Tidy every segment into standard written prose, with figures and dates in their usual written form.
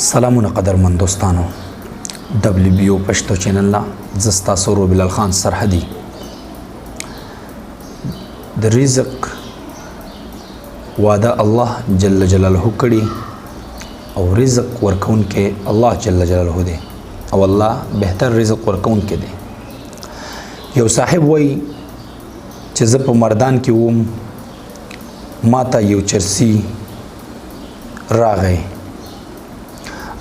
سلامونه قدرمن دوستانو WBO پښتو چینل لا زستا سورو بلال خان سرحدي د رزق وعده الله جل جلاله کړي او رزق ورکون کې الله جل جلاله دی او الله بهتر رزق ورکون کې دی. یو صاحب وای چې زه په مردان کې ووم ماته یو چرسی راغی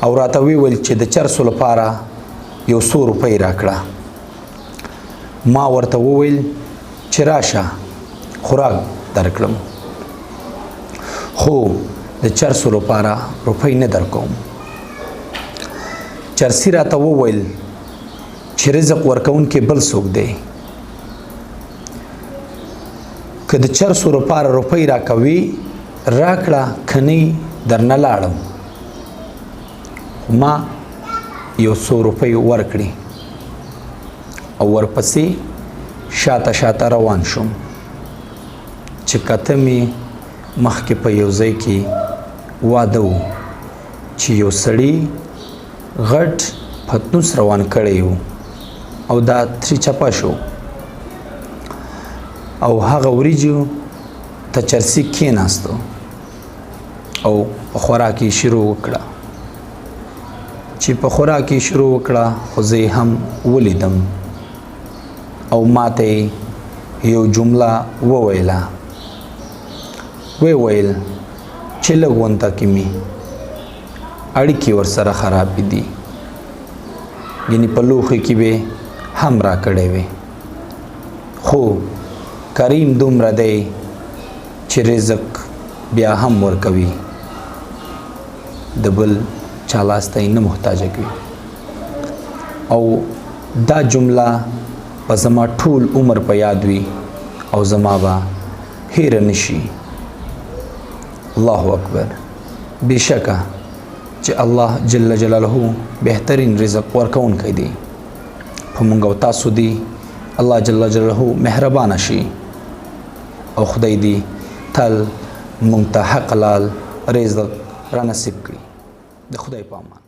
او راته ویل چې د چرسو لپاره یو 100 روپۍ راکړه. ما ورته وویل چې راشه خوراک درکړم خو د چرسو لپاره روپۍ نه درکوم. چرسی راته وویل چې رزق ورکون کې بل څوک دی که د چرسو لپاره روپۍ راکوي راکړه کني درنه لاړم. ما یو 100 روپۍ ورکړي او ورپسې شاته روان شوم چې کته می مخکې په یو ځای کې واده و چې یو سړی غټ پتنوس روان کړی و او دا تری چپا شو او هغه وریجو ته چرسی کېناستو او په خوراکي شروع وکړه. چې په خوراکي شروع وکړه خو زه هم ولیدم او ماته یو جمله وویله ویل چې لږونته کې می اړیکې ورسره خراب دي یعنی په لوښي کې به هم را کړې وي خو کریم دومره دی چې رزق بیا هم ورکوي د بل چالاسته نه محتاج کوي او دا جمله په زما ټول عمر په یاد وي او زما به هیر نشي. الله اکبر. بشکه چې الله جل جلاله بهترین رزق ورکون کوي دی په مونږ او تاسو دی. الله جل جلاله مهربان شي او خدای دی تل مونږ ته حق لال رزق را نصیب کړي. د خدای په امان.